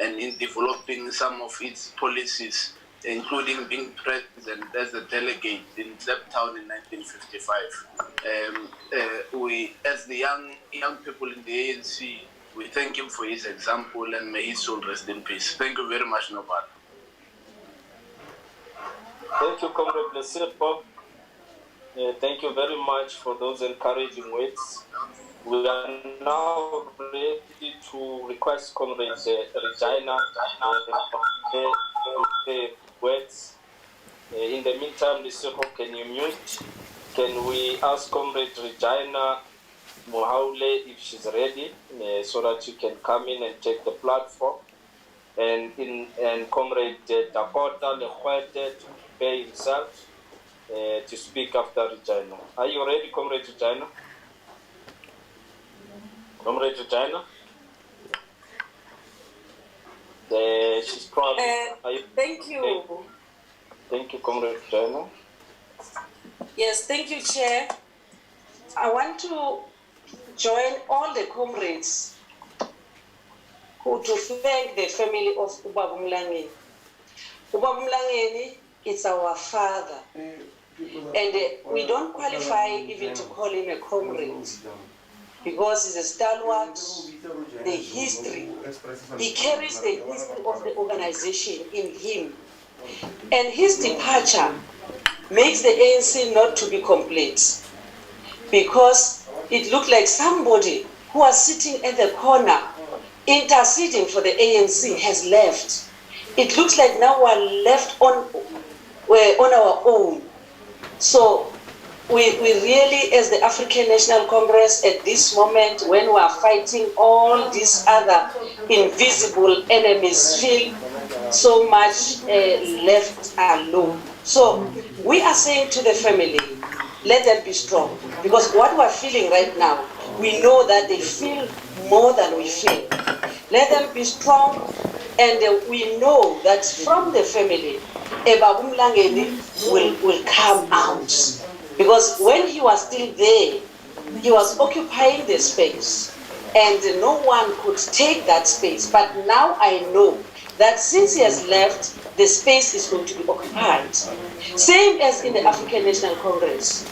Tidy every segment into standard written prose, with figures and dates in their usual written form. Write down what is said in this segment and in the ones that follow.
and in developing some of its policies, including being present as a delegate in Town in 1955. We, as the young people in the ANC, we thank him for his example, and may his soul rest in peace. Thank you very much, Nobal. Thank you, Comrade Lesirpo. Thank you very much for those encouraging words. We are now ready to request Comrade Regina the words. In the meantime, Lesirpo, can you mute? Can we ask Comrade Regina Mohaule if she's ready, so that you can come in and take the platform? And Comrade Dakota Lekwete to prepare himself to speak after Regina. Are you ready, Comrade Regina? Comrade Regina? She's probably... Thank you. Okay. Thank you, Comrade Regina. Yes, thank you, Chair. I want to join all the comrades who to thank the family of Ubaba Mlangeni. Ubaba Mlangeni is our father, and we don't qualify even to call him a comrade because he's a stalwart. The history, he carries the history of the organization in him, and his departure makes the ANC not to be complete, because it looked like somebody who was sitting at the corner interceding for the ANC has left. It looks like now we're left on our own. So we really, as the African National Congress, at this moment when we are fighting all these other invisible enemies, feel so much left alone. So we are saying to the family, let them be strong, because what we're feeling right now, we know that they feel more than we feel. Let them be strong, and we know that from the family, Ubaba Mlangeni will come out. Because when he was still there, he was occupying the space, and no one could take that space. But now I know that since he has left, the space is going to be occupied. Same as in the African National Congress.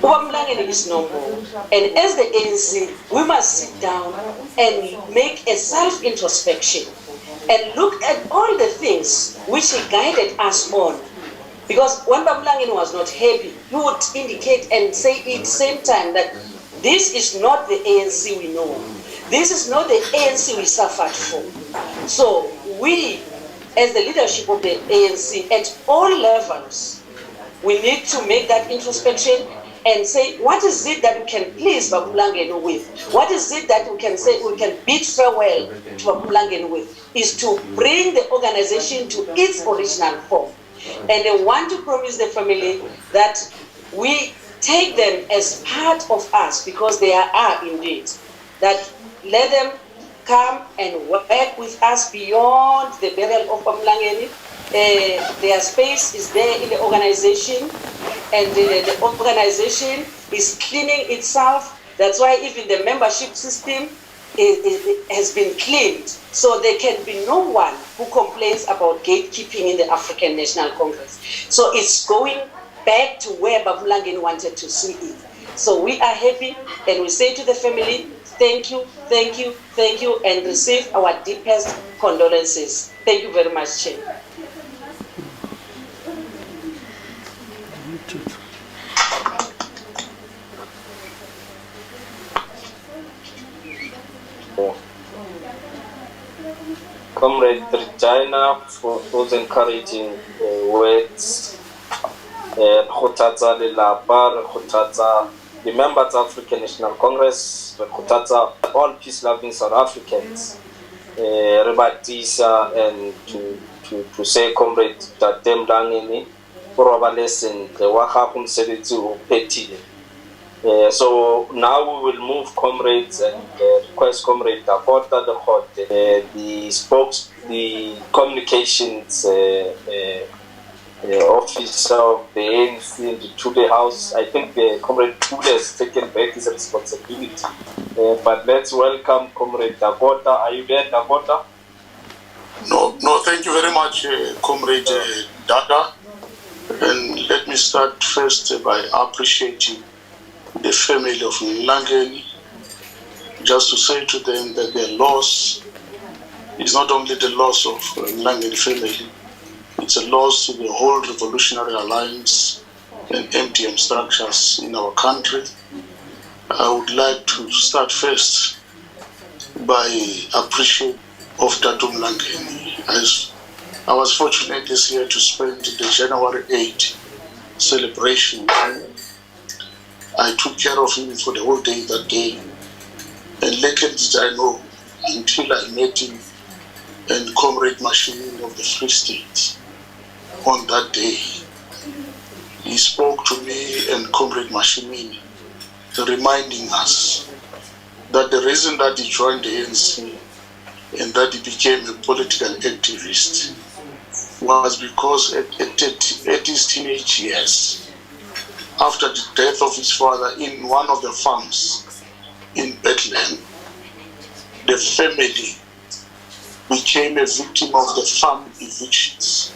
Ubaba Mlangeni is no more. And as the ANC, we must sit down and make a self-introspection and look at all the things which he guided us on. Because when Ubaba Mlangeni was not happy, he would indicate and say at the same time that this is not the ANC we know. This is not the ANC we suffered for. So we, as the leadership of the ANC at all levels, we need to make that introspection and say, what is it that we can please Ubaba Mlangeni with? What is it that we can say we can bid farewell to Ubaba Mlangeni with? Is to bring the organization to its original form. And I want to promise the family that we take them as part of us, because they are indeed. That let them come and work with us beyond the burial of Ubaba Mlangeni. Their space is there in the organization, and the organization is cleaning itself. That's why even the membership system has been cleaned, so there can be no one who complains about gatekeeping in the African National Congress. So it's going back to where Ubaba Mlangeni wanted to see it. So we are happy, and we say to the family, thank you, thank you, thank you, and receive our deepest condolences. Thank you very much, Chair. Comrade Regina, for those encouraging words. The members of African National Congress, all peace-loving South Africans, and to say, Comrade Ntate Mlangeni, for our lesson, the Wahapum Sedetu Petile. So now we will move comrades and request Comrade Dakota the communications officer of the ANC to the House. I think the Comrade Tule has taken back his responsibility. But let's welcome Comrade Dakota. Are you there, Dakota? No, thank you very much, Comrade Dada. And let me start first by appreciating the family of Mlangeni, just to say to them that their loss is not only the loss of Mlangeni family, it's a loss to the whole Revolutionary Alliance and MTM structures in our country. I would like to start first by appreciating of Tatu Mlangeni. As I was fortunate this year to spend the January 8 celebration. I took care of him for the whole day that day. And little did I know until I met him and Comrade Mashini of the Free State on that day. He spoke to me and Comrade Mashini, reminding us that the reason that he joined the ANC and that he became a political activist was because at his teenage years, after the death of his father in one of the farms in Bethlehem, the family became a victim of the farm evictions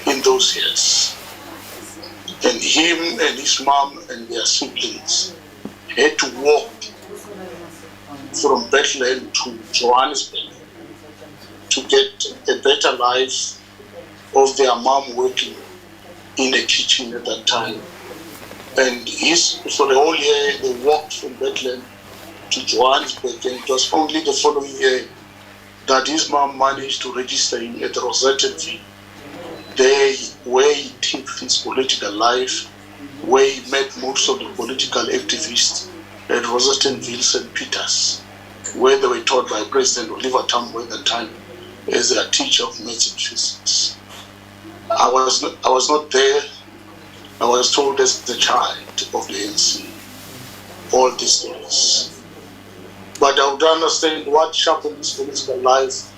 in those years. And him and his mom and their siblings had to walk from Bethlehem to Johannesburg to get a better life of their mom working in a kitchen at that time. And for the whole year, they walked from Bethlehem to Johannesburg, and it was only the following year that his mom managed to register him at Rosettenville, there where he took his political life, where he met most of the political activists at Rosettenville, St. Peters, where they were taught by President Oliver Tambo at the time as their teacher of maths and physics. I was not there. I was told as a child of the ANC all these stories. But I would understand what sharpened his political life.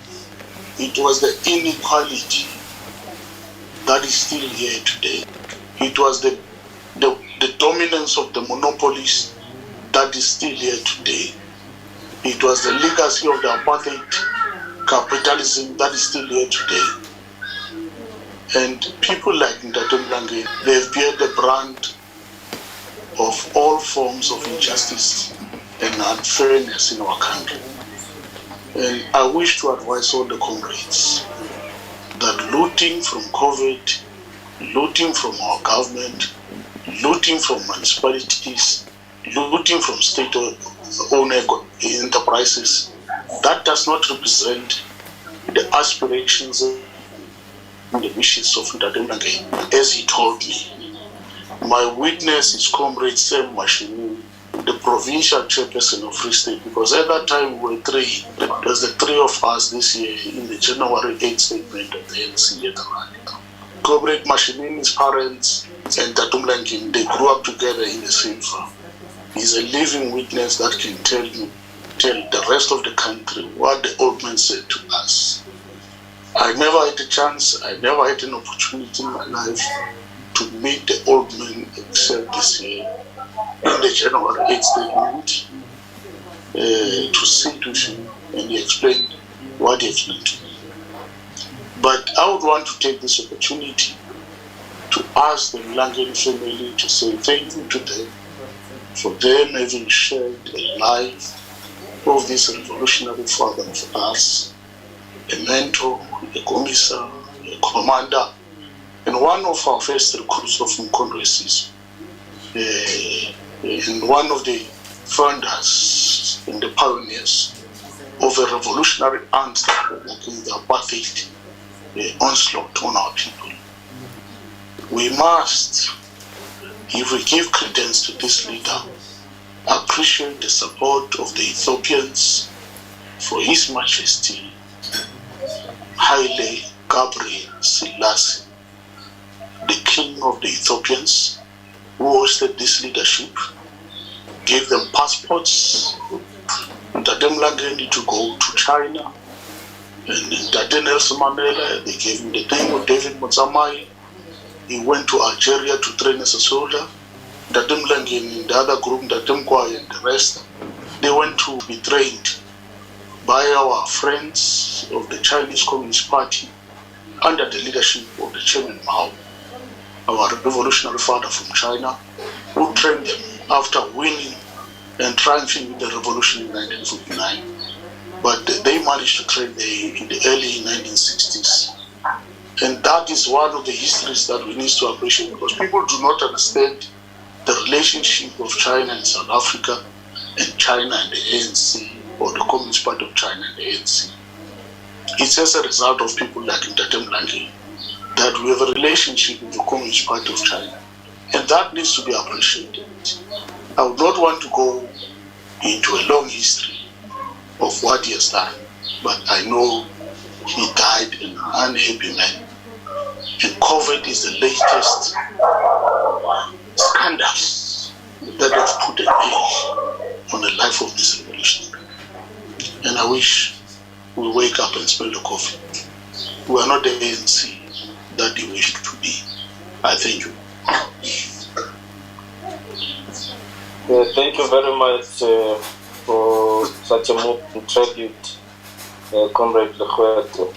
It was the inequality that is still here today. It was the dominance of the monopolies that is still here today. It was the legacy of the apartheid capitalism that is still here today. And people like Ntate Mlangeni, they've bear the brunt of all forms of injustice and unfairness in our country. And I wish to advise all the comrades that looting from COVID, looting from our government, looting from municipalities, looting from state-owned enterprises, that does not represent the aspirations and the wishes of Ntate Mlangeni. As he told me, my witness is Comrade Sam Mashini, the provincial chairperson of Free State, because at that time we were three. There's the three of us this year in the January 8th statement of the ANC at the rally. Comrade Mashini's parents and Tatu Mlangeni, they grew up together in the same farm. He's a living witness that can tell the rest of the country what the old man said to us. I never had a chance, I never had an opportunity in my life to meet the old man except this year in the January 8th statement, to sit with him, and he explained what he explained to me. But I would want to take this opportunity to ask the Mlangeni family to say thank you to them for them having shared a life of this revolutionary father of us, a mentor, a commissar, a commander, and one of our first recruits of Condolences, and one of the founders and the pioneers of a revolutionary answer against the apartheid onslaught on our people. We must, if we give credence to this leader, appreciate the support of the Ethiopians for His Majesty Haile Gabriel Selassie, the King of the Ethiopians, who hosted this leadership, gave them passports, Ntate Mlangeni to go to China, and Ntate Nelson Mandela, they gave him the name of David Motsamai. He went to Algeria to train as a soldier. Ntate Mlangeni, the other group, Ntate Mkwaye and the rest, they went to be trained by our friends of the Chinese Communist Party under the leadership of the Chairman Mao, our revolutionary father from China, who trained them after winning and triumphing with the revolution in 1959. But they managed to train in the early 1960s. And that is one of the histories that we need to appreciate, because people do not understand the relationship of China and South Africa, and China and the ANC, or the Communist Party of China and the ANC. It's as a result of people like Ntate Mlangeni that we have a relationship with the Communist Party of China, and that needs to be appreciated. I would not want to go into a long history of what he has done, but I know he died an unhappy man, and COVID is the latest scandals that have put an end on the life of this revolutionary. And I wish we wake up and smell the coffee. We are not the ANC that they wish to be. I thank you. Thank you very much for such a moving tribute, Comrade Lekgwete.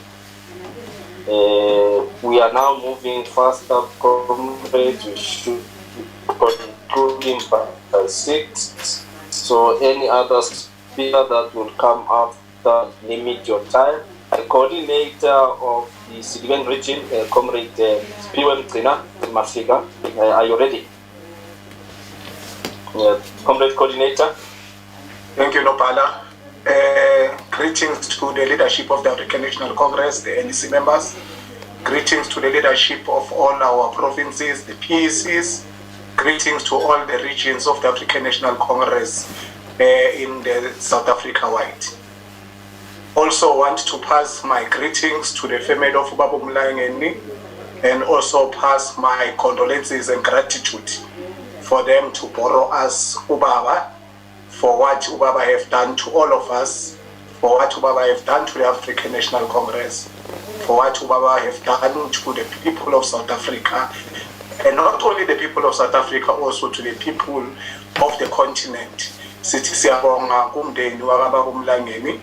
We are now moving faster, Comrade. We should conclude by 6. So any other speaker that will come after, limit your time. The coordinator of the Sidibeng region, Comrade Seaparonkoe Mafika, are you ready? Comrade Coordinator. Thank you, Nopala. Greetings to the leadership of the African National Congress, the NEC members. Greetings to the leadership of all our provinces, the PECs. Greetings to all the regions of the African National Congress in the South Africa wide. Also want to pass my greetings to the family of Ubaba Mlangeni, and also pass my condolences and gratitude for them to borrow us Ubaba, for what Ubaba have done to all of us, for what Ubaba have done to the African National Congress, for what Ubaba have done to the people of South Africa, and not only the people of South Africa, also to the people of the continent. Sithi siyabonga kumndeni wakababa uMlangeni,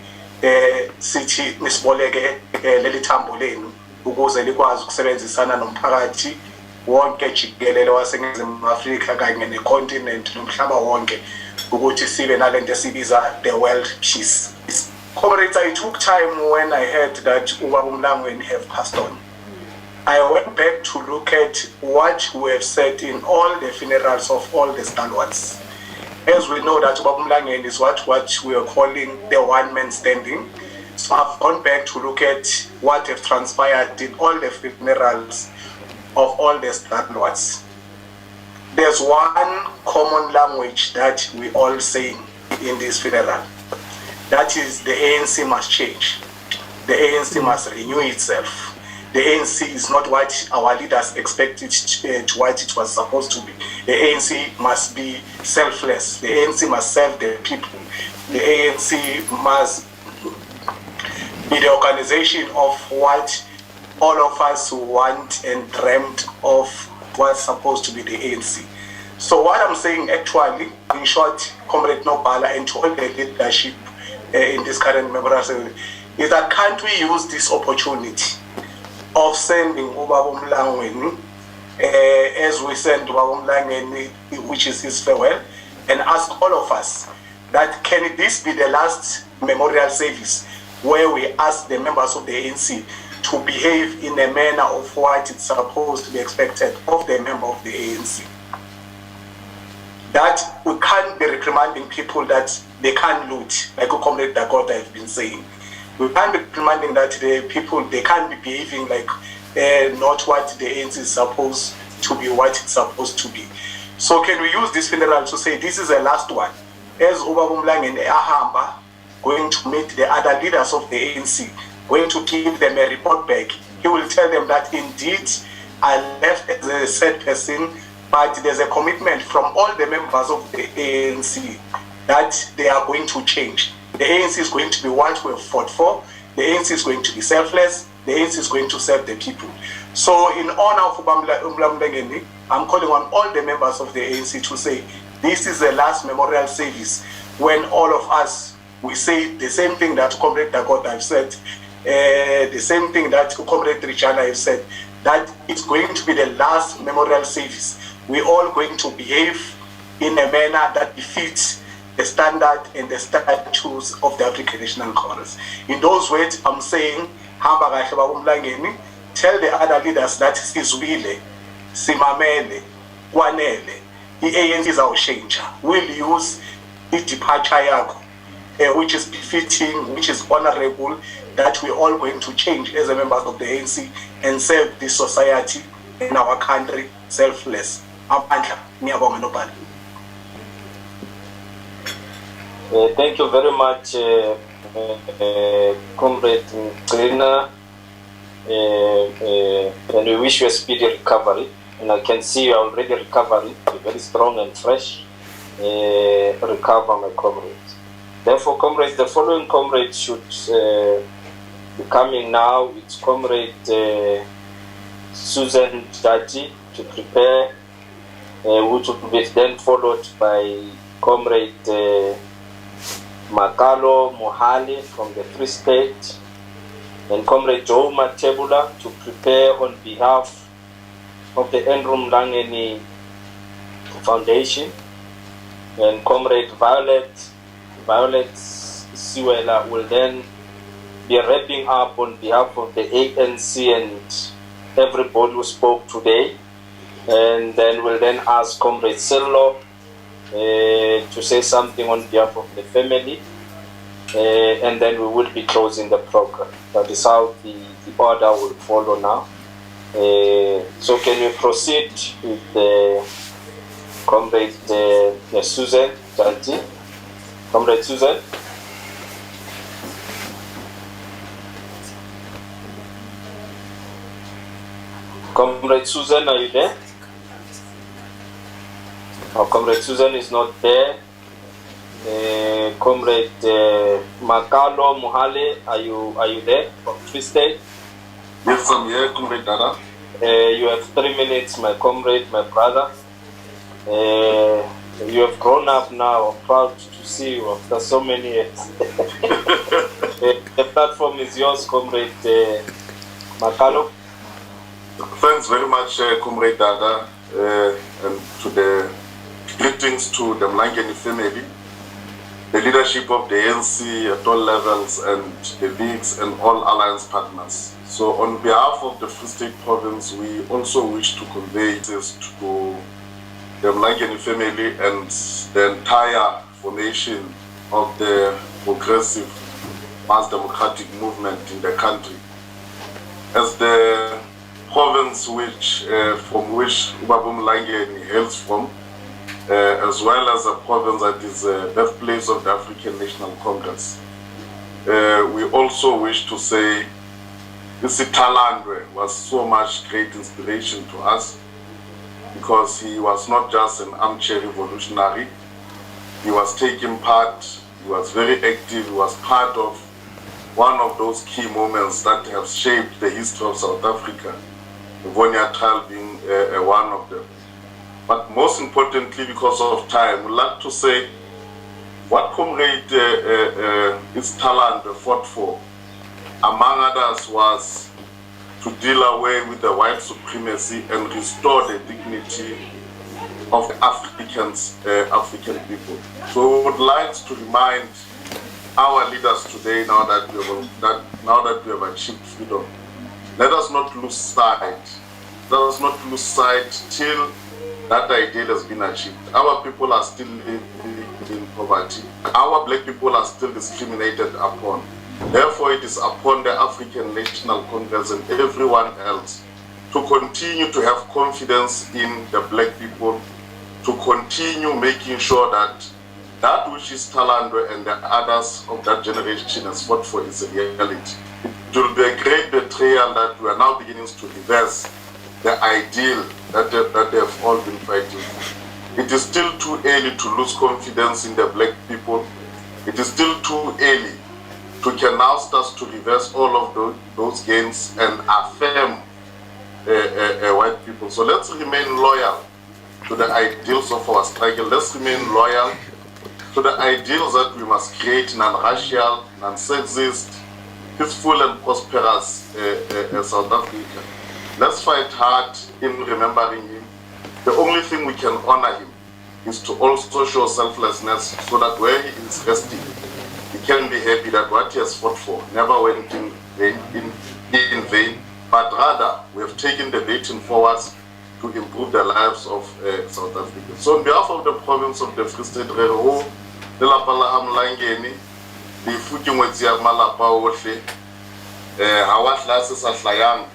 sithi nisiboleke leli thambo lenu ukuze likwazi ukusebenzisana nomphakathi wonke jikelele waseNingizimu Afrika kanye necontinent nomhlaba wonke ukuthi sibe nalento esibiza the world peace. Comrades, I took time when I heard that Ubaba uMlangeni have passed on. I went back to look at what we have said in all the funerals of all the stalwarts. As we know that Ubaba uMlangeni is what we are calling the one man standing. So I've gone back to look at what have transpired in all the funerals of all the stalwarts. There's one common language that we all say in this funeral. That is, the ANC must change. The ANC must renew itself. The ANC is not what our leaders expected to what it was supposed to be. The ANC must be selfless. The ANC must serve the people. The ANC must be the organization of what all of us want and dreamt of what's supposed to be the ANC. So what I'm saying actually, in short, Comrade Nopala and to all the leadership in this current memorandum, is that can't we use this opportunity of sending Ubaba uMlangeni, as we send Ubaba uMlangeni, which is his farewell, and ask all of us that can this be the last memorial service where we ask the members of the ANC to behave in a manner of what it's supposed to be expected of the member of the ANC. That we can't be reprimanding people that they can't loot, like Comrade Dakota has been saying. We can't be demanding that the people, they can't be behaving like not what the ANC is supposed to be, what it's supposed to be. So can we use this funeral to say this is the last one? As Ubaba uMlangeni ahamba, going to meet the other leaders of the ANC, going to give them a report back, he will tell them that indeed I left as a sad person, but there's a commitment from all the members of the ANC that they are going to change. The ANC is going to be what we have fought for. The ANC is going to be selfless. The ANC is going to serve the people. So in honor of Ubaba Mlangeni, I'm calling on all the members of the ANC to say, this is the last memorial service when all of us we say the same thing that Comrade Dakota have said, the same thing that Comrade Richana have said, that it's going to be the last memorial service. We're all going to behave in a manner that befits the standard and the statutes of the African National Congress. In those words, I'm saying, hamba kahle baba Mlangeni, tell the other leaders that sizwile, simamele, kwanele, i-ANC izawushintsha. We'll use i-departure yakho, which is befitting, which is honorable, that we're all going to change as a members of the ANC and serve this society in our country selfless. Amandla, ngiyabonga nobali. Thank you very much, Comrade Mlangeni, and we wish you a speedy recovery. And I can see you are already recovering, you're very strong and fresh. Recover, my comrades. Therefore, comrades, the following comrades should be coming now. It's Comrade Susan Jaji to prepare, which will be then followed by Comrade Makalo Mohale from the Free State, and Comrade Joe Matebula to prepare on behalf of the Andrew Mlangeni Foundation, and Comrade Violet Siwela will then be wrapping up on behalf of the ANC and everybody who spoke today, and then we'll then ask Comrade Sello to say something on behalf of the family, and then we will be closing the program. That is how the order will follow now. So can we proceed with the Comrade Susan Jaji? Comrade Susan? Comrade Susan, are you there? Oh, Comrade Susan is not there. Comrade Makalo Mohale, are you there from Free State? Yes, I'm here, Comrade Dada. You have 3 minutes, my comrade, my brother. You have grown up now. I'm proud to see you after so many years. The platform is yours, Comrade Makalo. Thanks very much, Comrade Dada, and to the greetings to the Mlangeni family, the leadership of the ANC at all levels, and the leagues and all alliance partners. So on behalf of the Free State Province, we also wish to convey this to the Mlangeni family and the entire formation of the progressive mass democratic movement in the country. As the province from which Ubaba Mlangeni hails from, as well as a province that is the birthplace of the African National Congress. We also wish to say Isithwalandwe was so much great inspiration to us, because he was not just an armchair revolutionary. He was taking part, he was very active, he was part of one of those key moments that have shaped the history of South Africa, the Vonia trial being one of them. But most importantly, because of time, we'd like to say what Comrade Isithwalandwe fought for, among others, was to deal away with the white supremacy and restore the dignity of the African people. So we would like to remind our leaders today, now that we have achieved freedom, let us not lose sight. Let us not lose sight till that ideal has been achieved. Our people are still living in poverty. Our black people are still discriminated upon. Therefore, it is upon the African National Congress and everyone else to continue to have confidence in the black people, to continue making sure that that which Isithwalandwe and the others of that generation has fought for is a reality. It will be a great betrayal that we are now beginning to reverse the ideal that they have all been fighting for. It is still too early to lose confidence in the black people. It is still too early to can now start to reverse all of those gains and affirm white people. So let's remain loyal to the ideals of our struggle. Let's remain loyal to the ideals that we must create non-racial, non-sexist, peaceful and prosperous South Africa. Let's fight hard in remembering him. The only thing we can honor him is to also show selflessness so that where he is resting, he can be happy that what he has fought for never went in vain, but rather we have taken the baton forwards to improve the lives of South Africa. So on behalf of the province of the Free State, re ho lelapa la Mlangeni le ifukingwetsi ya malapa ohle ha wa tlase sa hlayang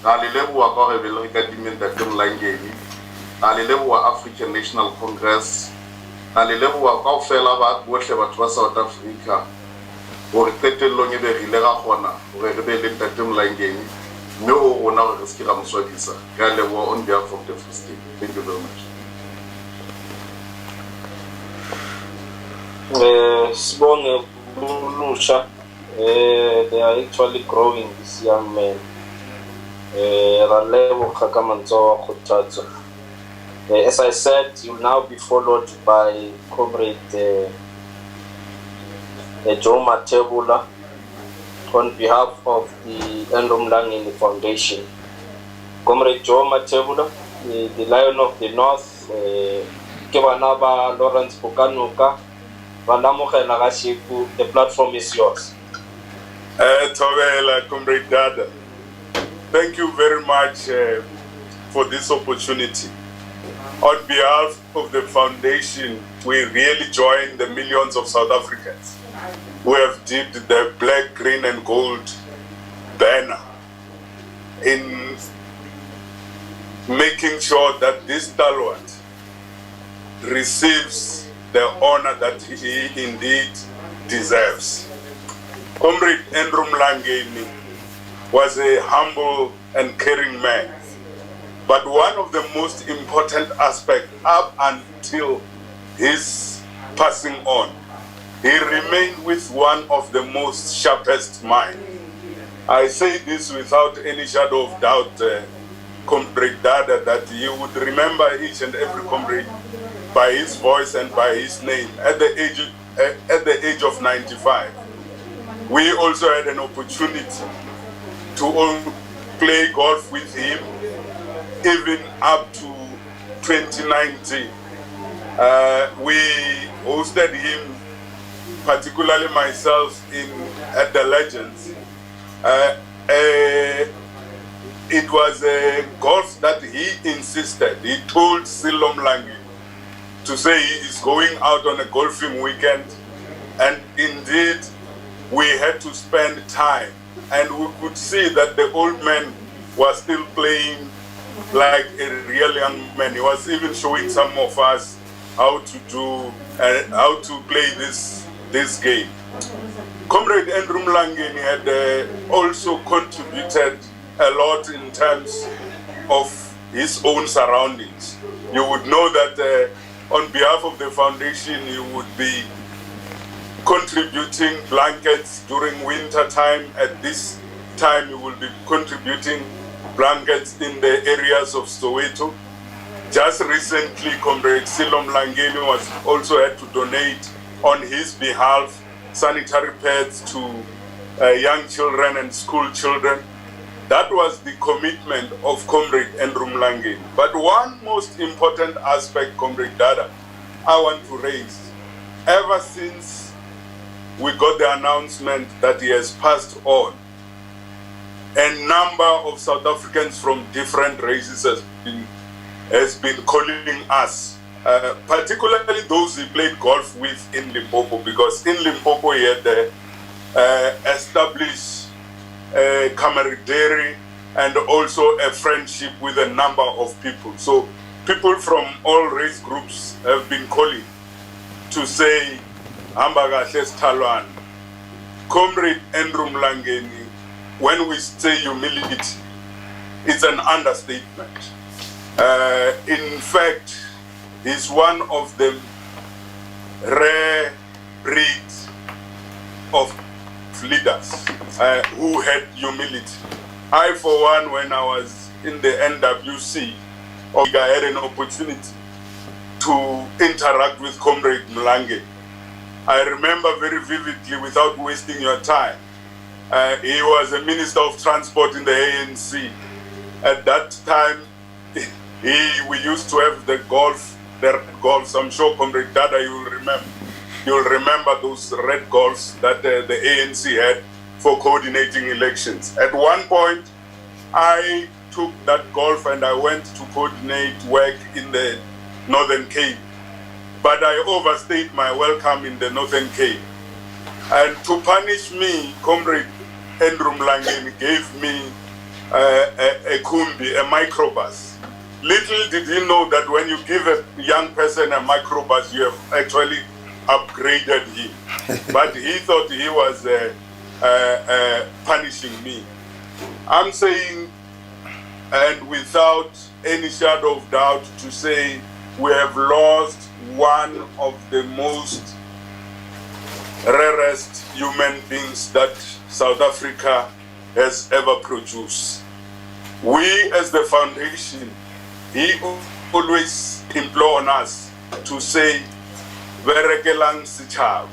ga le leboa ka gore be le ka dimeng Ntate Mlangeni, ga le leboa African National Congress, ga le leboa kaofela ba bohle batho ba South Africa gore qetellong e be re ile ga gona gore re be le Ntate Mlangeni mme o rona gore re se ra moswadisa. Ke a leboa on behalf of the Free State. Thank you very much. Sibonge Lulusha, they are actually growing, this young men. As I said, you will now be followed by Comrade Joe Matebula on behalf of the Mlangeni Foundation. Comrade Joe Matebula, the Lion of the North, Kebanaba Lawrence Bukanuka, the platform is yours. Tawela, Comrade Dada, thank you very much for this opportunity. On behalf of the foundation, we really join the millions of South Africans who have dipped the black, green and gold banner in making sure that this stalwart receives the honor that he indeed deserves. Comrade Andrew Mlangeni was a humble and caring man, but one of the most important aspects up until his passing on, he remained with one of the most sharpest minds. I say this without any shadow of doubt, Comrade Dada, that you would remember each and every comrade by his voice and by his name. At the age of 95, we also had an opportunity to play golf with him, even up to 2019. We hosted him, particularly myself, at the Legends. It was a golf that he insisted. He told Silo Mlangeni to say he is going out on a golfing weekend, and indeed we had to spend time, and we could see that the old man was still playing like a real young man. He was even showing some of us how to do how to play this game. Comrade Andrew Mlangeni had also contributed a lot in terms of his own surroundings. You would know that on behalf of the foundation, you would be contributing blankets during winter time. At this time, you will be contributing blankets in the areas of Soweto. Just recently, Comrade Silo Mlangeni was also had to donate on his behalf sanitary pads to young children and school children. That was the commitment of Comrade Andrew Mlangeni. But one most important aspect, Comrade Dada, I want to raise. Ever since we got the announcement that he has passed on, a number of South Africans from different races has been calling us, particularly those he played golf with in Limpopo, because in Limpopo he had established camaraderie and also a friendship with a number of people. So people from all race groups have been calling to say, Ambagahle Talwan, Comrade Andrew Mlangeni. When we say humility, it's an understatement. In fact, he's one of the rare breeds of leaders who had humility. I, for one, when I was in the NWC, I had an opportunity to interact with Comrade Mlangeni. I remember very vividly, without wasting your time. He was a Minister of Transport in the ANC. At that time, we used to have the red golf. I'm sure, Comrade Dada, you'll remember those red golfs that the ANC had for coordinating elections. At one point, I took that golf and I went to coordinate work in the Northern Cape. But I overstayed my welcome in the Northern Cape. And to punish me, Comrade Andrew Mlangeni gave me a kumbi, a microbus. Little did he know that when you give a young person a microbus, you have actually upgraded him. But he thought he was punishing me. I'm saying, and without any shadow of doubt, to say we have lost one of the most rarest human beings that South Africa has ever produced. We as the foundation, he always implore on us to say, Verekelang Sichab,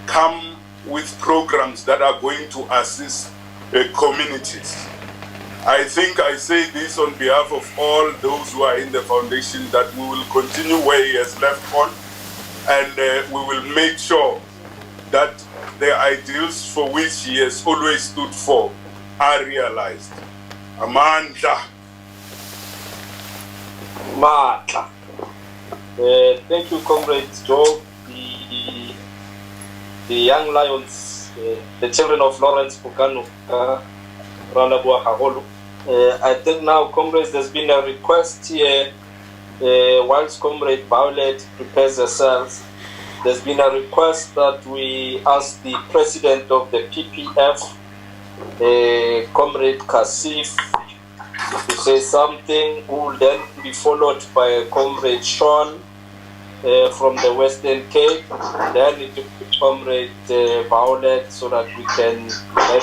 come with programs that are going to assist communities. I think I say this on behalf of all those who are in the foundation, that we will continue where he has left on, and we will make sure that the ideals for which he has always stood for are realized. Amanda. Matla. Thank you, Comrade Joe. The young lions, the children of Lawrence Pukanu, I think now, comrades, there's been a request here, whilst Comrade Violet prepares herself, there's been a request that we ask the president of the PPF, Comrade Kasif, to say something, who will then be followed by Comrade Sean from the Western Cape, then it will be Comrade Violet, so that we can get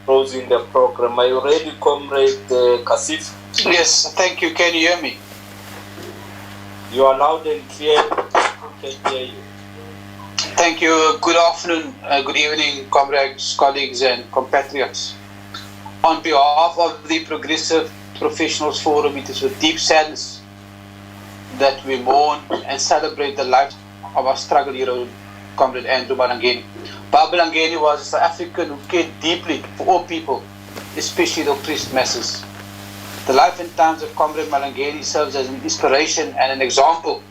closing the program. Are you ready, Comrade Kasif? Yes, thank you. Can you hear me? You are loud and clear. We can hear you. Thank you. Good afternoon, good evening, comrades, colleagues, and compatriots. On behalf of the Progressive Professionals Forum, it is with deep sadness that we mourn and celebrate the life of our struggle hero, Comrade Andrew Mlangeni. Mlangeni was a South African who cared deeply for all people, especially the oppressed masses. The life and times of Comrade Mlangeni serves as an inspiration and an example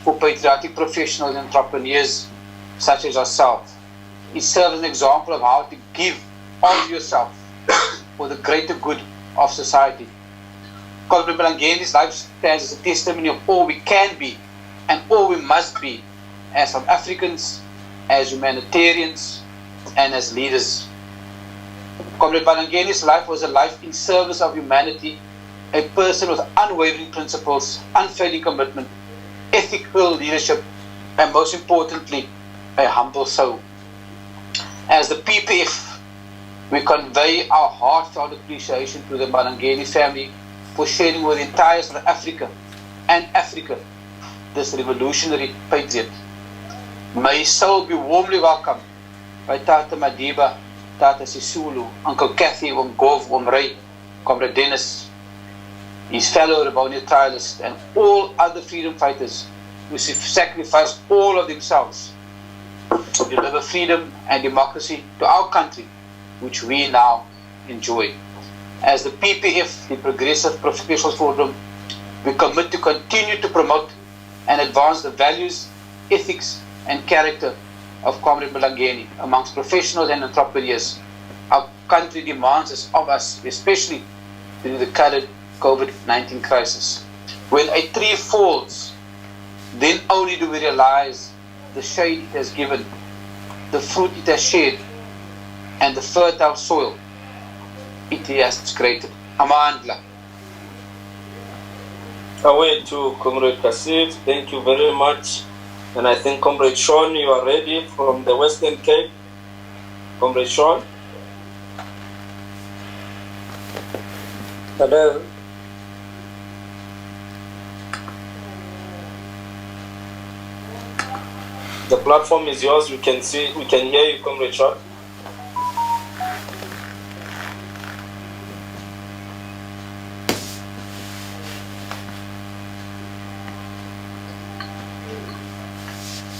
for patriotic professionals and entrepreneurs such as ourselves. It serves as an example of how to give of yourself for the greater good of society. Comrade Mlangeni's life stands as a testimony of all we can be and all we must be as South Africans, as humanitarians, and as leaders. Comrade Mlangeni's life was a life in service of humanity, a person with unwavering principles, unfailing commitment, ethical leadership, and most importantly, a humble soul. As the PPF, we convey our heartfelt appreciation to the Mlangeni family for sharing with the entire South Africa and Africa this revolutionary patriot. May his soul be warmly welcomed by Tata Madiba, Tata Sisulu, Uncle Kathy, Gov, Ray, Comrade Dennis, his fellow Rebellion trialists, and all other freedom fighters who sacrificed all of themselves to deliver freedom and democracy to our country, which we now enjoy. As the PPF, the Progressive Professionals Forum, we commit to continue to promote and advance the values, ethics, and character of Comrade Mlangeni amongst professionals and entrepreneurs. Our country demands this of us, especially during the current COVID-19 crisis. When a tree falls, then only do we realize the shade it has given, the fruit it has shed, and the fertile soil it has created. Amandla. Away to Comrade Kasif. Thank you very much. And I think Comrade Sean, you are ready from the Western Cape. Comrade Sean. Hello. The platform is yours. We can hear you, Comrade Sean.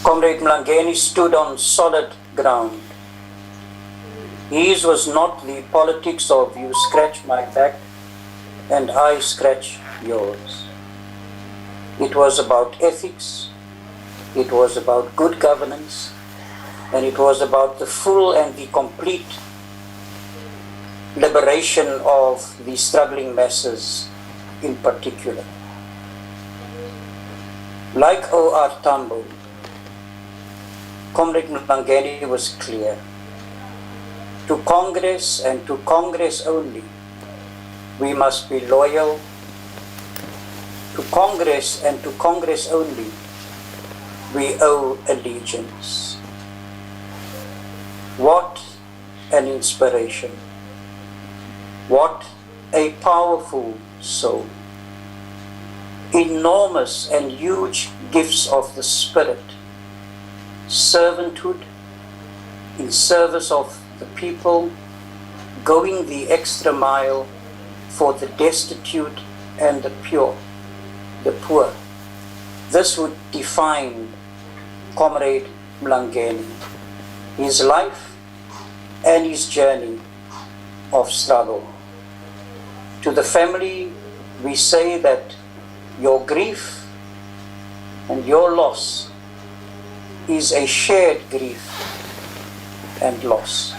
Comrade Mlangeni stood on solid ground. His was not the politics of you scratch my back and I scratch yours. It was about ethics, it was about good governance, and it was about the full and the complete liberation of the struggling masses in particular. Like O.R. Tambo, Comrade Mlangeni was clear. To Congress and to Congress only, we must be loyal. To Congress and to Congress only, we owe allegiance. What an inspiration. What a powerful soul. Enormous and huge gifts of the Spirit. Servanthood in service of the people, going the extra mile for the destitute and the poor. This would define Comrade Mlangeni, his life and his journey of struggle. To the family, we say that your grief and your loss is a shared grief and loss.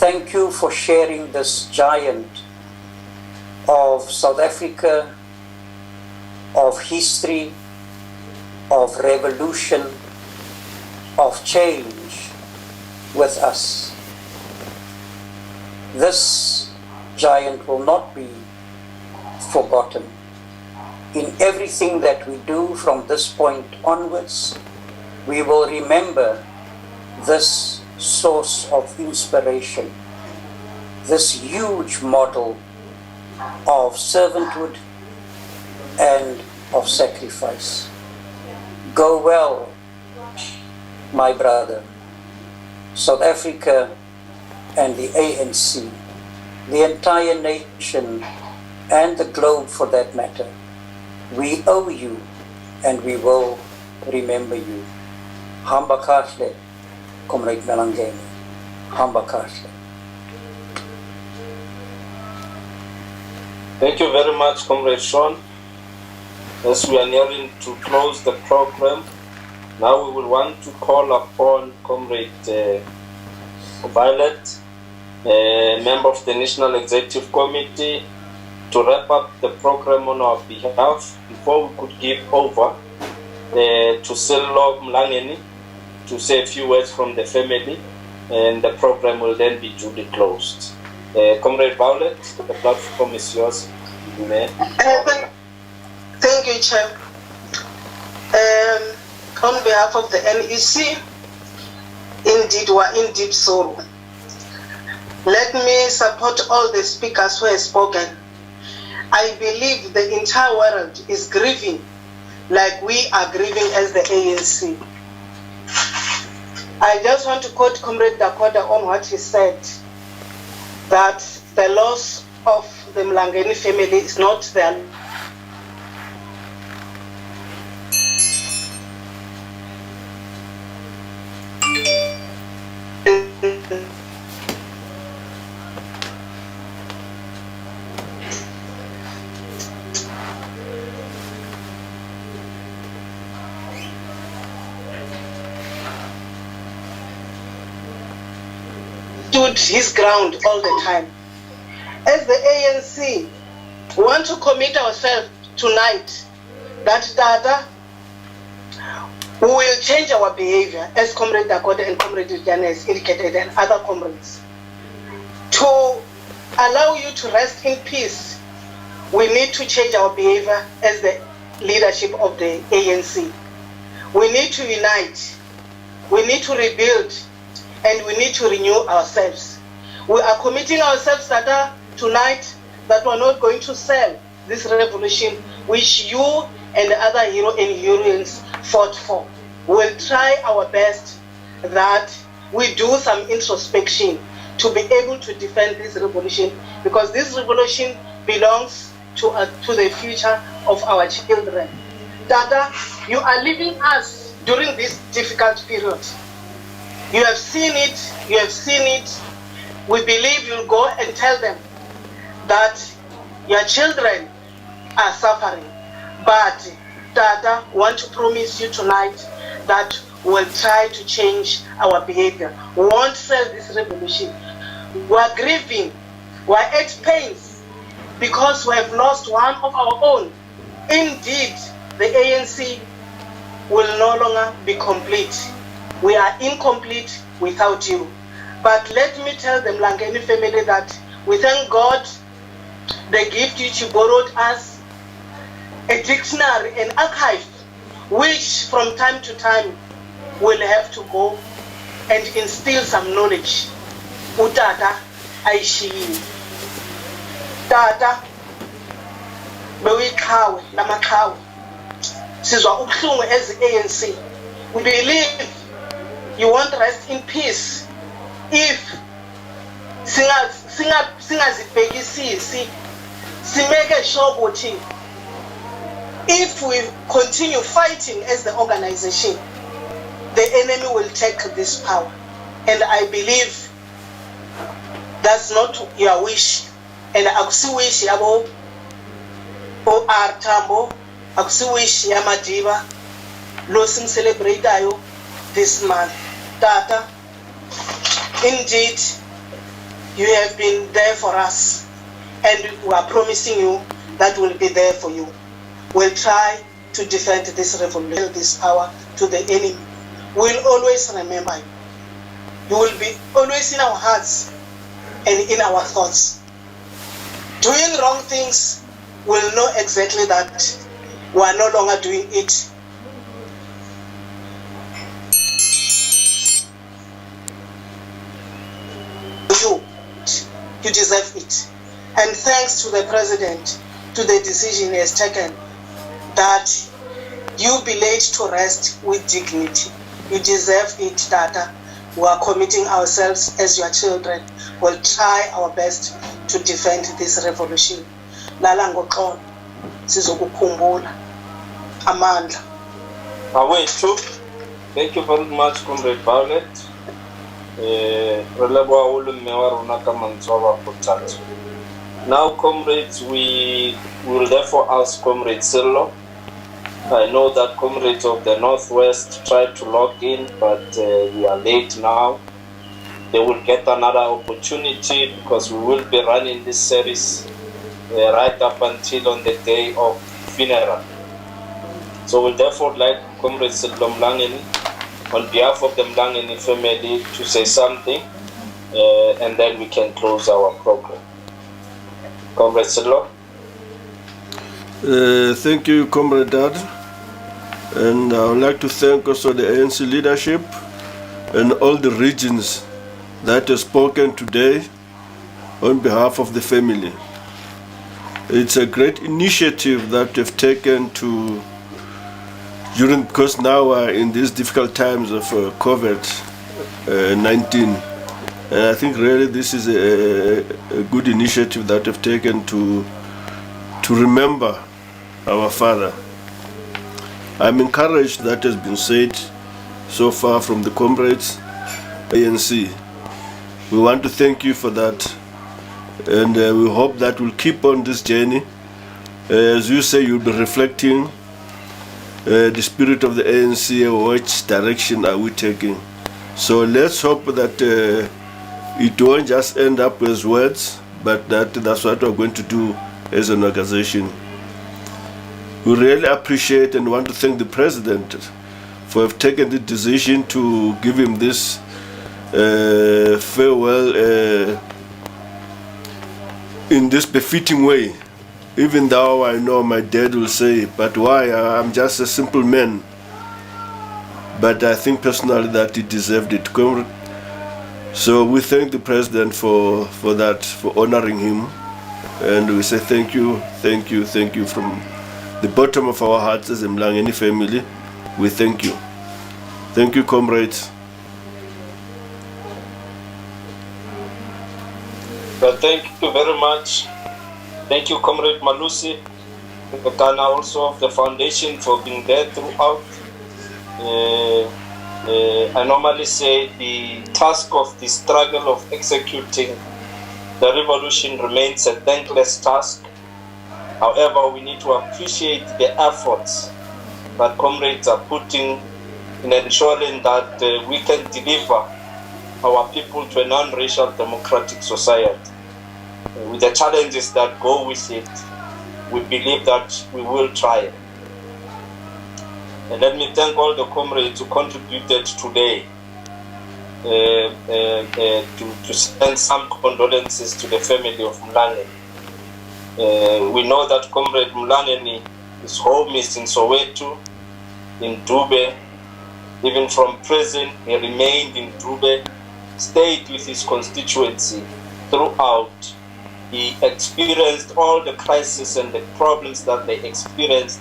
Thank you for sharing this giant of South Africa, of history, of revolution, of change with us. This giant will not be forgotten. In everything that we do from this point onwards, we will remember this source of inspiration, this huge model of servanthood and of sacrifice. Go well, my brother. South Africa and the ANC, the entire nation and the globe for that matter, we owe you and we will remember you. Hamba kahle, Comrade Mlangeni. Hamba kahle. Thank you very much, Comrade Sean. As we are nearing to close the program, now we will want to call upon Comrade Violet, member of the National Executive Committee, to wrap up the program on our behalf before we could give over to Sello Mlangeni to say a few words from the family, and the program will then be duly closed. Comrade Violet, the platform is yours. Thank you, Chair. On behalf of the NEC, indeed we are in deep sorrow. Let me support all the speakers who have spoken. I believe the entire world is grieving like we are grieving as the ANC. I just want to quote Comrade Dakota on what he said, that the loss of the Mlangeni family is not their stood his ground all the time. As the ANC, we want to commit ourselves tonight that Dada, we will change our behavior, as Comrade Dakota and Comrade Janes indicated and other comrades. To allow you to rest in peace, we need to change our behavior as the leadership of the ANC. We need to unite, we need to rebuild, and we need to renew ourselves. We are committing ourselves, Dada, tonight that we're not going to sell this revolution which you and the other hero and heroines fought for. will try our best that we do some introspection to be able to defend this revolution, because this revolution belongs to the future of our children. Dada, you are leaving us during this difficult period. You have seen it. We believe you'll go and tell them that your children are suffering. But Dada, want to promise you tonight that we'll try to change our behavior. We won't sell this revolution. We are grieving. We are at pains because we have lost one of our own. Indeed, the ANC will no longer be complete. We are incomplete without you. But let me tell the Mlangeni family that we thank God the gift which you borrowed us, a dictionary, an archive, which from time to time will have to go and instill some knowledge. Utata aishiyile. Tata bewiqhawe namaqhawe. Sizwa ubuhlungu as the ANC. We believe you won't rest in peace if singazibhekisisi, simeke sure ukuthi if we continue fighting as the organization, the enemy will take this power. And I believe that's not your wish. And akusiwish yabo o Artambo, akusiwish yamadiba lo simcelebrate this month. Tata, indeed, you have been there for us, and we are promising you that we'll be there for you. We'll try to defend this revolution, this power to the enemy. We'll always remember you. You will be always in our hearts and in our thoughts. Doing wrong things, we'll know exactly that we are no longer doing it. You deserve it. And thanks to the president, to the decision he has taken, that you be laid to rest with dignity. You deserve it, Tata. We are committing ourselves as your children. We'll try our best to defend this revolution. Lala ngoxolo, sizokukhumbula amandla. Awethu, thank you very much, Comrade Violet. Now, comrades, we will therefore ask Comrade Sillo. I know that comrades of the Northwest tried to log in, but we are late now. They will get another opportunity because we will be running this series right up until on the day of funeral. So we'll therefore like Comrade Sillo Mlangeni, on behalf of the Mlangeni family, to say something, and then we can close our program. Comrade Sillo. Thank you, Comrade Dad. And I would like to thank also the ANC leadership and all the regions that have spoken today on behalf of the family. It's a great initiative that they've taken because now we're in these difficult times of COVID-19. And I think really this is a good initiative that they've taken to remember our father. I'm encouraged that has been said so far from the comrades, ANC. We want to thank you for that, and we hope that we'll keep on this journey. As you say, you'll be reflecting the spirit of the ANC, which direction are we taking. So let's hope that it won't just end up as words, but that's what we're going to do as an organization. We really appreciate and want to thank the president for have taken the decision to give him this farewell in this befitting way. Even though I know my dad will say, but why? I'm just a simple man. But I think personally that he deserved it. So we thank the president for that, for honoring him. And we say thank you from the bottom of our hearts as a Mlangeni family. We thank you. Thank you, comrades. Well, thank you very much. Thank you, Comrade Malusi, Ghana also of the foundation for being there throughout. I normally say the task of the struggle of executing the revolution remains a thankless task. However, we need to appreciate the efforts that comrades are putting in ensuring that we can deliver our people to a non-racial democratic society. With the challenges that go with it, we believe that we will try it. And let me thank all the comrades who contributed today to send some condolences to the family of Mlangeni. We know that Comrade Mlangeni, his home is in Soweto, in Dube. Even from prison, he remained in Dube, stayed with his constituency throughout. He experienced all the crises and the problems that they experienced,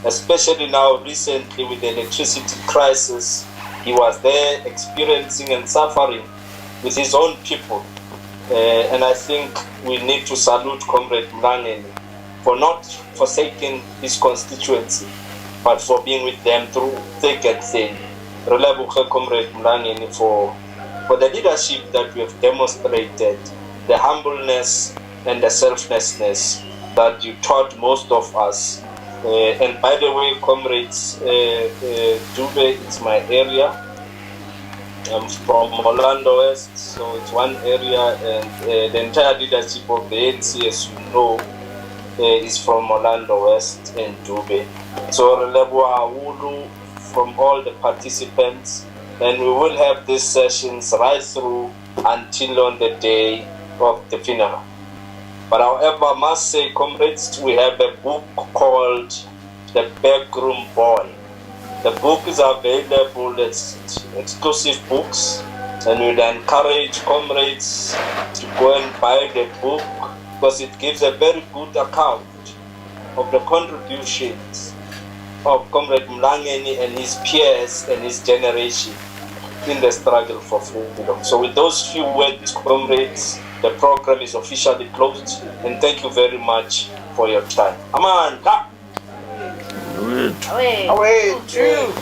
especially now recently with the electricity crisis. He was there experiencing and suffering with his own people. And I think we need to salute Comrade Mlangeni for not forsaking his constituency, but for being with them through thick and thin. Relabuche Comrade Mlangeni for the leadership that we have demonstrated, the humbleness and the selflessness that you taught most of us. And by the way, comrades, Dube is my area. I'm from Orlando West, so it's one area, and the entire leadership of the ANC, as you know, is from Orlando West and Dube. So Relebua Awulu from all the participants, and we will have these sessions right through until on the day of the funeral. But however, I must say, comrades, we have a book called The Backroom Boy. The book is available as exclusive books, and we'd encourage comrades to go and buy the book because it gives a very good account of the contributions of Comrade Mlangeni and his peers and his generation in the struggle for freedom. So with those few words, comrades, the program is officially closed, and thank you very much for your time. Amanda! Away, true.